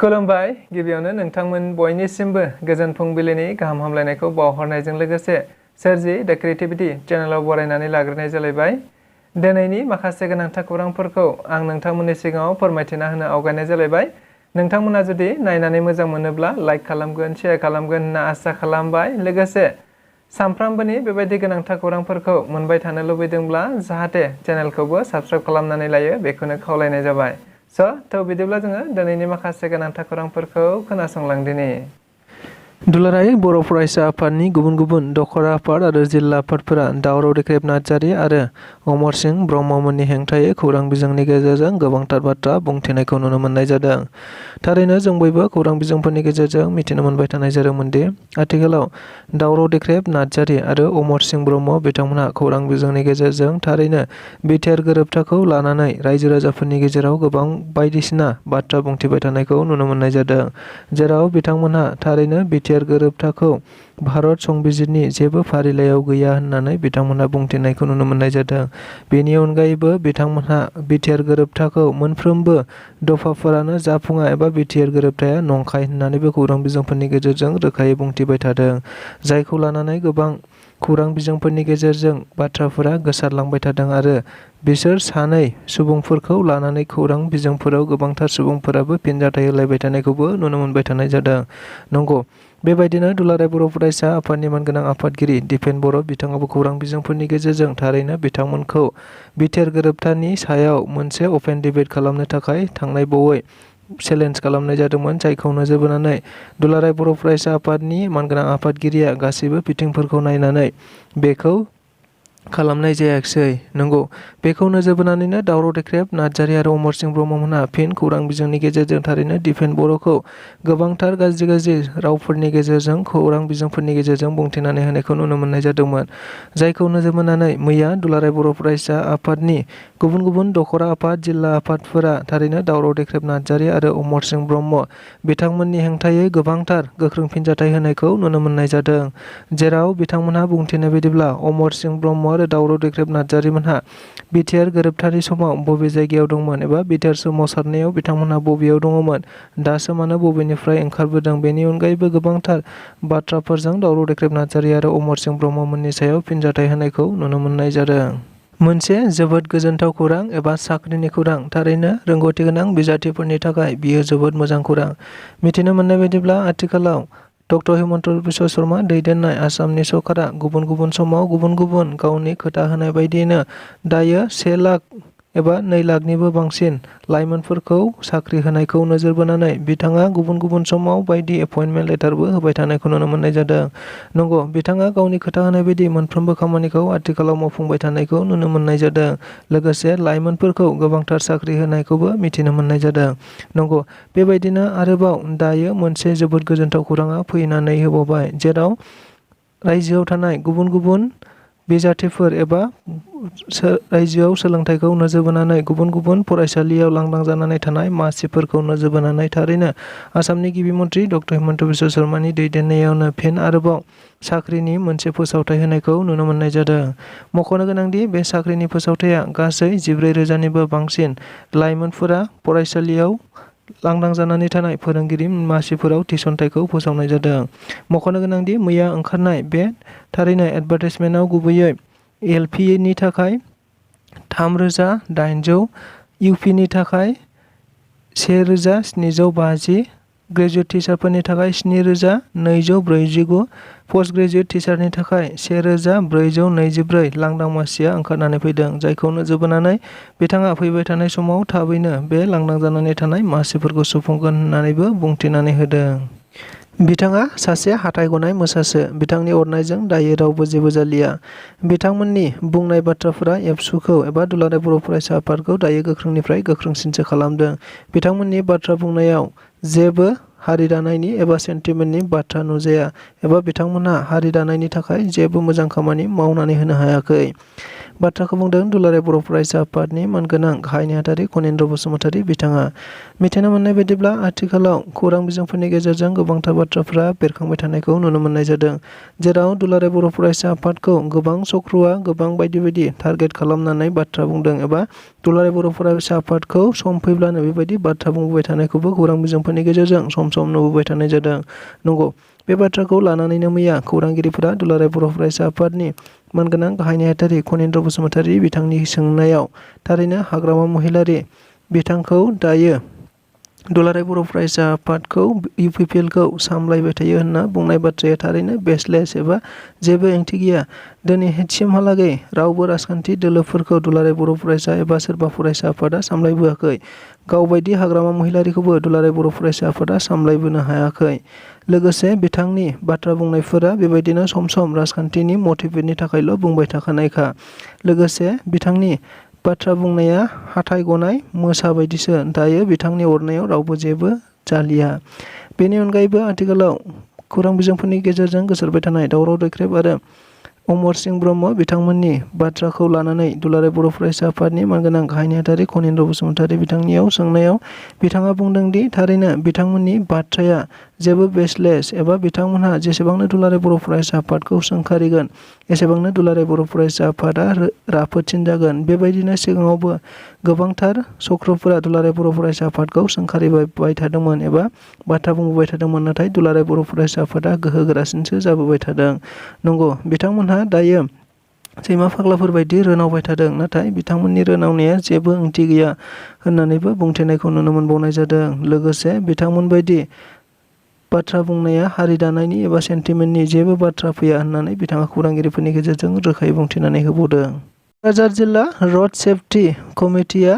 खुलुमबाय गिबियावनो नोंथांमोन बयनिसिमबो गोजोन फुंबिलिनि गाहाम हामलायनायखौ बावहरनायजों लोगोसे सोरजि द क्रिएटिविटी चेनेलाव बरायनानै लाग्रोनाय जालायबाय। दिनैनि माखासे गोनांथार खौरांफोरखौ आं नोंथांमोननि सिगाङाव फोरमायथिना होनो आवगायनाय जालायबाय। नोंथांमोना जुदि नायनानै मोजां मोनोब्ला लाइक खालामगोन, शेयार खालामगोन होनना आसा खालामबाय। लोगोसे सानफ्रामबोनि बेबायदि गोनांथार खौरांफोरखौ मोनबाय थानो लुबैदोंब्ला जाहाथे चेनेलखौबो साबस्क्राइब खालामनानै लायो बेखौनो खावलायनाय जाबाय। थ' बिदिब्ला जोङो दिनैनि माखासे गोनांथार खौरांफोरखौ खोनासंलांदिनि। दुलाराय बर' फरायसा आफादनि गुबुन गुबुन दखरा आफाद आरो जिल्ला आफादफोरा दावराव देख्रेब नार्जारि आरो अमर सिंह ब्रह्ममोननि हेंथायै खौरां बिजोंनि गेजेरजों गोबांथार बाथ्रा बुंथिनायखौ नुनो मोननाय जादों। थारैनो जों बयबो खौरां बिजोंफोरनि गेजेरजों मिथिनो मोनबाय थानाय जादोंमोन दि आथिखालाव दावराव देख्रेब नार्जारि आरो अमर सिंह ब्रह्म बिथांमोनहा खौरां बिजोंनि गेजेरजों थारैनो बिटिआर गोरोबथाखौ लानानै रायजो राजाफोरनि गेजेराव गोबां बायदिसिना बाथ्रा बुंथिबाय थानायखौ नुनो मोननाय जादों। जेराव बिथांमोनहा थारैनो बिटिआर गोरोबथाखौ भारत संबिजिरनि जेबो फारिलाइयाव गैया होननानै बिथांमोनहा बुंथिनायखौ नुनो मोननाय जादों। बेनि अनगायैबो बिथांमोनहा बिटिआर गोरोबथाखौ मोनफ्रोमबो दफाफोरानो जाफुङा एबा बिटिआर गोरोबथाया नंखाय होननानैबो खौरां बिजोंफोरनि गेजेरजों रोखायै बुंथिबाय थादों। जायखौ लानानै गोबां खौरां बिजोंफोरनि गेजेरजों बाथ्राफोरा गोसारलांबाय थादों आरो बिसोर सानै सुबुंफोरखौ लानानै खौरां बिजोंफोराव गोबांथार सुबुंफोराबो फिनजाथाय होलायबाय थानायखौबो नुनो मोनबाय थानाय जादों। नंगौ, बेबायदिनो दुलाराय बर' फरायसा आफादनि मानगोनां आफादगिरि दिपेन बर' बिथाङाबो खौरां बिजोंफोरनि गेजेरजों थारैनो बिथांमोनखौ बिटिआर गोरोबथानि सायाव मोनसे अपेन डिबेट खालामनो थाखाय थांनाय बावै चेलेन्ज खालामनाय जादोंमोन। जायखौ नोजोर बोनानै दुलाराय बर' फरायसा आफादनि मानगोनां आफादगिरिया गासैबो बिथिंफोरखौ नायनानै बेखौ खालामनाय जायाखिसै। नंगौ, बेखौ नोजोर बोनानैनो दावराव देख्रेब नार्जारि आरो अमर सिंह ब्रह्ममोनहा फिन खौरां बिजोंनि गेजेरजों थारैनो दिपेन बर'खौ गोबांथार गाज्रि रावफोरनि गेजेरजों खौरां बिजोंफोरनि गेजेरजों बुंथिनानै होनायखौ नुनो मोननाय जादोंमोन। जायखौ नोजोर बोनानै मैया दुलाराय बर' फरायसा आफादनि गुबुन गुबुन दखरा आफाद, जिल्ला आफादफोरा थारैनो दावराव देख्रेब नार्जारि आरो अमर सिंह ब्रह्म बिथांमोननि हेंथायै गोबांथार गोख्रों फिनजाथाय होनायखौ नुनो मोननाय जादों। जेराव बिथांमोनहा बुंथिनाय बायदिब्ला अमर सिंह ब्रह्म आरो दावराव देख्रेब नार्जारिमोनहा बिटिआर गोरोबथानि समाव बबे जायगायाव दंमोन एबा बिटिआर सोमावसारनायाव बिथांमोनहा बबेयाव दङमोन, दासो मानो बबेनिफ्राय ओंखारबोदों, बेनि अनगायैबो गोबांथार बाथ्राफोरजों दावराव देख्रेब नार्जारि आरो अमर सिंह ब्रह्ममोननि सायाव फिनजाथाय होनायखौ नुनो मोननाय जादों। मोनसे जोबोद गोजोनथाव खौरां एबा साख्रिनि खौरां। थारैनो रोंगौथि गोनां बिजाथिफोरनि थाखाय बियो जोबोद मोजां खौरां। मिथिनो मोननाय बायदिब्ला आथिखालाव डक्टर हिमन्त बिश्व शर्मा दैदेननाय आसामनि सरकारा गुबुन गुबुन समाव गुबुन गुबुन गावनि खोथा होनाय बायदियैनो दायो 1 लाख एबा 2 लाखनिबो बांसिन लाइमोनफोरखौ साख्रि होनायखौ नोजोर बोनानै बिथाङा गुबुन गुबुन समाव बायदि एपइन्टमेन्ट लेटारबो होबाय थानायखौ नुनो मोननाय जादों। नंगौ, बिथाङा गावनि खोथा होनाय बायदि मोनफ्रोमबो खामानिखौ आथिखालाव मावफुंबाय थानायखौ नुनो मोननाय जादों। लोगोसे लाइमोनफोरखौ गोबांथार साख्रि होनायखौबो मिथिनो मोननाय जादों। नंगौ, बेबायदिनो आरोबाव दायो मोनसे जोबोद गोजोनथाव खौराङा फैनानै होबावबाय। जेराव रायजोआव थानाय गुबुन गुबुन बिजाथिफोर एबा रायजोआव सोलोंथाइखौ नोजोर बोनानै गुबुन गुबुन फरायसालियाव लांदां जानानै थानाय मासिफोरखौ नोजोर बोनानै थारैनो आसामनि गिबि मन्थ्रि डक्टर हिमन्त बिश्व शर्मानि दैदेननायावनो फिन आरोबाव साख्रिनि मोनसे फोसावथाय होनायखौ नुनो मोननाय जादों। मख'नो गोनांदि बे साख्रिनि फोसावथाया गासै 14,000निबो बांसिन लाइमोनफोरा फरायसालियाव लांदां जानानै थानाय फोरोंगिरि मासिफोराव थिसनथाइखौ फोसावनाय जादों। मख'नो गोनांदि मैया ओंखारनाय बे थारैनो एडभार्टाइजमेन्टआव गुबैयै एलपिनि थाखाय 3,800, इउपिनि थाखाय 1,750, ग्रेजुवेट टिचारफोरनि थाखाय 7,249, पस्ट ग्रेजुवेट टिचारनि थाखाय 1,424 लांदां मासिया ओंखारनानै फैदों। जायखौ नोजोर बोनानै बिथाङा फैबाय थानाय समाव थाबैनो बे लांदां जानानै थानाय मासिफोरखौ सुफुंगोन होननानैबो बुंथिनानै होदों। बिथाङा सासे हाथाइ गनाय मोसासो। बिथांनि अरनायजों दायो रावबो जेबो जालिया। बिथांमोननि बुंनाय बाथ्राफोरा एबसुखौ एबा दुलाराय बर' फरायसा आफादखौ दायो गोख्रोंनिफ्राय गोख्रोंसिनसो खालामदों। बिथांमोननि बाथ्रा बुंनायाव जेबो हारि दानायनि एबा सेन्टिमेन्टनि बाथ्रा नुजाया एबा बिथांमोनहा हारि दानायनि थाखाय जेबो मोजां खामानि मावनानै होनो हायाखै। बाथ्राखौ बुंदों दुलाराय बर' फरायसा आफादनि मानगोनां गाहाय नेहाथारि कनिन्द्र बसुमतारी बिथाङा। मिथिनो मोननाय बायदिब्ला आथिखालाव खौरां बिजोंफोरनि गेजेरजों गोबांथार बाथ्राफोरा बेरखांबाय थानायखौ नुनो मोननाय जादों। जेराव दुलाराय बर' फरायसा आफादखौ गोबां चक्रआ गोबां बायदि बायदि टारगेट खालामनानै बाथ्रा बुंदों एबा दुलाराय बर' फरायसा आफादखौ सम फैब्लानो बेबायदि बाथ्रा बुंबोबाय थानायखौबो खौरां बिजोंफोरनि गेजेरजों सम सम नुबोबाय थानाय जादों। नंगौ, बे बाथ्राखौ लानानैनो मैया खौरांगिरिफोरा दुलाराय बर' फरायसा आफादनि मानगोनां गाहाय नेहाथारि खनीन्द्र बसुमतारी बिथांनि सोंनायाव थारैनो हाग्रामा महिलारि बिथांखौ दायो दुलाराय बर' फरायसा आफादखौ UPPL-खौ सामलायबाय थायो होनना बुंनाय बाथ्राया थारैनो बेसलेस एबा जेबो ओंथि गैया। दिनैसिमहालागै रावबो राजखान्थि दोलोफोरखौ दुलाराय बर' फरायसा एबा सोरबा फरायसा आफादा सामलायबोआखै। गावबायदि हाग्रामा महिलारिखौबो दुलाराय बर' फरायसा आफादा सामलायबोनो हायाखै। लोगोसे बिथांनि बाथ्रा बुंनायफोरा बेबायदिनो सम सम राजखान्थिनि मटिभेटनि थाखायल' बुंबाय थाखानायखा। लोगोसे बिथांनि बाथ्रा बुंनाया हाथाइ गनाय मोसा बायदिसो। दायो बिथांनि अरनायाव रावबो जेबो जालिया। बेनि अनगायैबो आथिखालाव खौरां बिजोंफोरनि गेजेरजों गोसारबाय थानाय दावराव दैख्रेब आरो अमर सिंह ब्रह्म बिथांमोननि बाथ्राखौ लानानै दुलाराय बर' फरायसा आफादनि मानगोनां गाहाय नेहाथारि खनीन्द्र बसुमतारी बिथांनियाव सोंनायाव बिथाङा बुंदों दि थारैनो बिथांमोननि बाथ्राया जेबो बेसलेस एबा बिथांमोनहा जेसेबांनो दुलाराय बर' फरायसा आफादखौ सोंखारिगोन एसेबांनो दुलाराय बर' फरायसा आफादा राफोदसिन जागोन। बेबायदिनो सिगाङावबो गोबांथार चक्रफोरा दुलाराय बर' फरायसा आफादखौ सोंखारिबाय थादोंमोन एबा बाथ्रा बुंबोबाय थादोंमोन, नाथाय दुलाराय बर' फरायसा आफादा गोहो गोरासिनसो जाबोबाय थादों। नंगौ, बिथांमोनहा दायो सैमा फाग्लाफोर बायदि रोनावबाय थादों, नाथाय बिथांमोननि रोनावनाया जेबो ओंथि गैया होननानैबो बुंथिनायखौ नुनो मोनबावनाय जादों। लोगोसे बिथांमोन बायदि बाथ्रा बुंनाया हारि दानायनि एबा सेन्टिमेन्टनि जेबो बाथ्रा फैया होननानै बिथाङा खौरांगिरिफोरनि गेजेरजों रोखायै बुंथिनानै होबावदों। क'क्राझार जिल्ला रड सेफ्टि कमिटिआ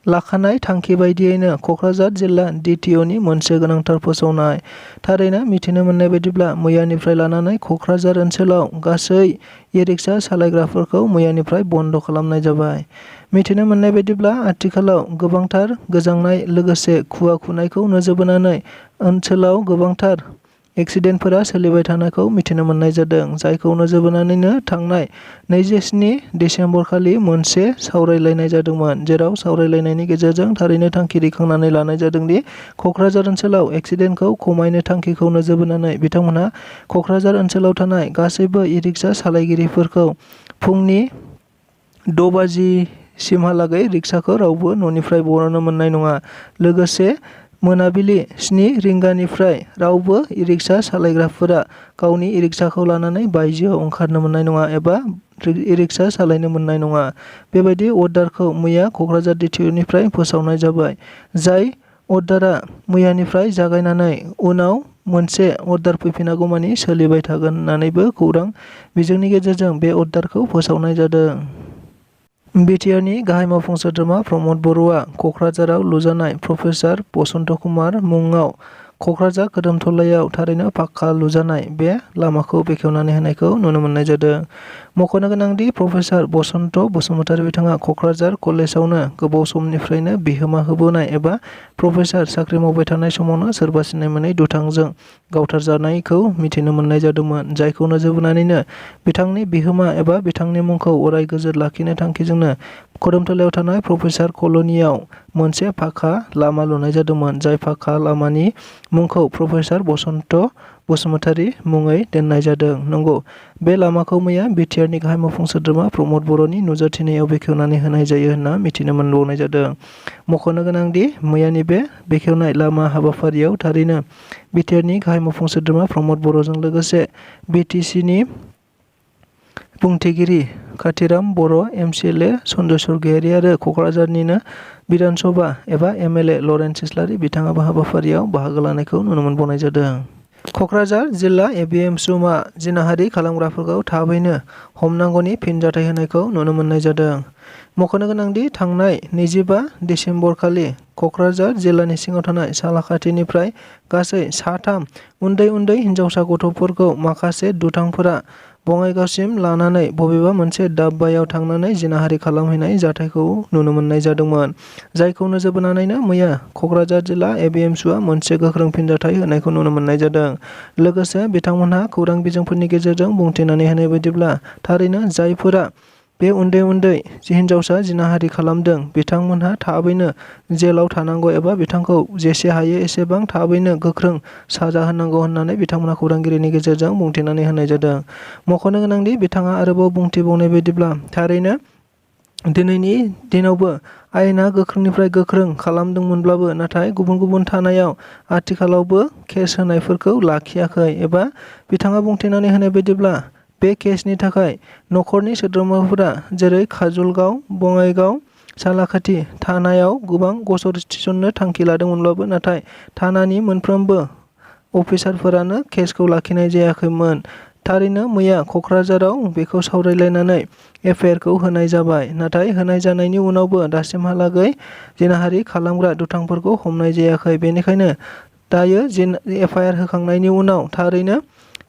लाखानाय थांखि बायदियैनो क'क्राझार जिल्ला DTO-नि मोनसे गोनांथार फोसावनाय। थारैनो मिथिनो मोननाय बायदिब्ला मैयानिफ्राय लानानै क'क्राझार ओनसोलाव गासै इ-रिक्सा सालायग्राफोरखौ मैयानिफ्राय बन्द' खालामनाय जाबाय। मिथिनो मोननाय बायदिब्ला आथिखालाव गोबांथार गोजांनाय लोगोसे खुवा खुनायखौ नोजोर बोनानै ओनसोलाव गोबांथार एक्सिडेन्टफोरा सोलिबाय थानायखौ मिथिनो मोननाय जादों, जायखौ नोजोर बोनानैनो थांनाय 27 दिसेम्बर खालि मोनसे सावरायलायनाय जादोंमोन, जेराव सावरायलायनायनि गेजेरजों थारैनो थांखि दैखांनानै लानाय जादोंदि क'क्राझार ओनसोलाव एक्सिडेन्टखौ खमायनो थांखिखौ नोजोर बोनानै बिथांमोनहा क'क्राझार ओनसोलाव थानाय गासैबो इ-रिक्सा सालायगिरिफोरखौ फुंनि 6 बाजिसिमहालागै रिक्साखौ रावबो न'निफ्राय बरननो मोननाय नङा। लोगोसे मोनाबिलि 7 रिंगानिफ्राय रावबो इ-रिक्सा सालायग्राफोरा गावनि इ-रिक्साखौ लानानै बायजोआव ओंखारनो मोननाय नङा एबा इ-रिक्सा सालायनो मोननाय नङा। बेबायदि अर्डारखौ मैया क'क्राझार DTO-निफ्राय फोसावनाय जाबाय। जाय अर्डारआ मैयानिफ्राय जागायनानै उनाव मोनसे अर्डार फैफिनागौमानि सोलिबाय थागोन होननानैबो खौरां बिजोंनि गेजेरजों बे अर्डारखौ फोसावनाय जादों। BTR-नि गाहाय मावफुं सोद्रोमा प्रमद बर'आ क'क्राझाराव लुजानाय प्रफेसार बसन्त कुमार मुङाव क'क्राझार खोदोमथलायाव थारैनो पाक्का लुजानाय बे लामाखौ बेखेवनानै होनायखौ नुनो मोननाय जादों। मख'नो गोनांदि प्रफेसार बसन्त बसुमतारी बिथाङा क'क्राझार कलेजावनो गोबाव समनिफ्रायनो बिहोमा होबोनाय एबा प्रफेसार साख्रि मावबाय थानाय समावनो सोरबा सिनाय मोनै दुथांजों गावथारजानायखौ मिथिनो मोननाय जादोंमोन, जायखौ नोजोर बोनानैनो बिथांनि बिहोमा एबा बिथांनि मुंखौ अराय गोजोर लाखिनो थांखिजोंनो खोदोमथलायाव थानाय प्रफेसार कल'नियाव मोनसे पाक्का लामा लुनाय जादोंमोन, जाय पाक्का लामानि मुंखौ प्रफेसार बसन्त बसुमतारी मुङै दोननाय जादों। नंगौ, बे लामाखौ मैया BTR-नि गाहाय मावफुं सोद्रोमा प्रमद बर'नि नुजाथिनायाव बेखेवनानै होनाय जायो होनना मिथिनो मोनबावनाय जादों। मख'नो गोनांदि मैयानि बे बेखेवनाय लामा हाबाफारियाव थारैनो BTR-नि गाहाय मावफुं सोद्रोमा प्रमद बर'जों लोगोसे BTC-नि बुंथिगिरि काथिराम बर', MCLA सन्जय स्वरगयारि आरो क'क्राझारनिनो बिधान सभा एबा MLA लरेन्स इस्लारि बिथाङाबो हाबाफारियाव बाहागो लानायखौ नुनो मोनबावनाय जादों। क'क्राझार जिल्ला ABM-सुमा जिनाहारि खालामग्राफोरखौ थाबैनो हमनांगौनि फिनजाथाय होनायखौ नुनो मोननाय जादों। मख'नो गोनांदि थांनाय 25 दिसेम्बर खालि क'क्राझार जिल्लानि सिङाव थानाय सालाखाथिनिफ्राय गासै 3 उन्दै उन्दै हिनजावसा गथ'फोरखौ माखासे दुथांफोरा बङाइगावसिम लानानै बबेबा मोनसे दाब्बायाव थांनानै जिनाहारि खालामहैनाय जाथायखौ नुनो मोननाय जादोंमोन, जायखौ नोजोर बोनानैनो मैया क'क्राझार जिल्ला ABM-सुआ मोनसे गोख्रों फिनजाथाय होनायखौ नुनो मोननाय जादों। लोगोसे बिथांमोनहा खौरां बिजोंफोरनि गेजेरजों बुंथिनानै होनाय बायदिब्ला थारैनो जायफोरा बे उन्दै उन्दै हिनजावसा जिनाहारि खालामदों बिथांमोनहा थाबैनो जेलाव थानांगौ एबा बिथांखौ जेसे हायो एसेबां थाबैनो गोख्रों साजा होनांगौ होननानै बिथांमोनहा खौरांगिरिनि गेजेरजों बुंथिनानै होनाय जादों। मख'नो गोनांदि बिथाङा आरोबाव बुंथिबावनाय बायदिब्ला थारैनो दिनैनि दिनावबो आयेना गोख्रोंनिफ्राय गोख्रों खालामदोंमोनब्लाबो नाथाय गुबुन गुबुन थानायाव आथिखालावबो केस होनायफोरखौ लाखियाखै एबा बिथाङा बुंथिनानै होनाय बायदिब्ला बे केसनि थाखाय नखरनि सोद्रोमाफोरा जेरै काजलगाव, बङाइगाव, सालाकाथि थानायाव गोबां गसर थिसननो थांखि लादोंमोनब्लाबो नाथाय थानानि मोनफ्रोमबो अफिसारफोरानो केसखौ लाखिनाय जायाखैमोन। थारैनो मैया कक्राझाराव बेखौ सावरायलायनानै एफआइआरखौ होनाय जाबाय। नाथाय होनाय जानायनि उनावबो दासिमहालागै जिनाहारि खालामग्रा दुथांफोरखौ हमनाय जायाखै। बेनिखायनो दायो एफआइआर होखांनायनि उनाव थारैनो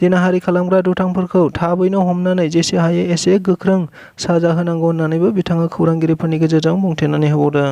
जिनाहारि खालामग्रा दुथांफोरखौ थाबैनो हमनानै जेसे हायो एसे गोख्रों साजा होनांगौ होननानैबो बिथाङा खौरांगिरिफोरनि गेजेरजों बुंथिनानै होबावदों।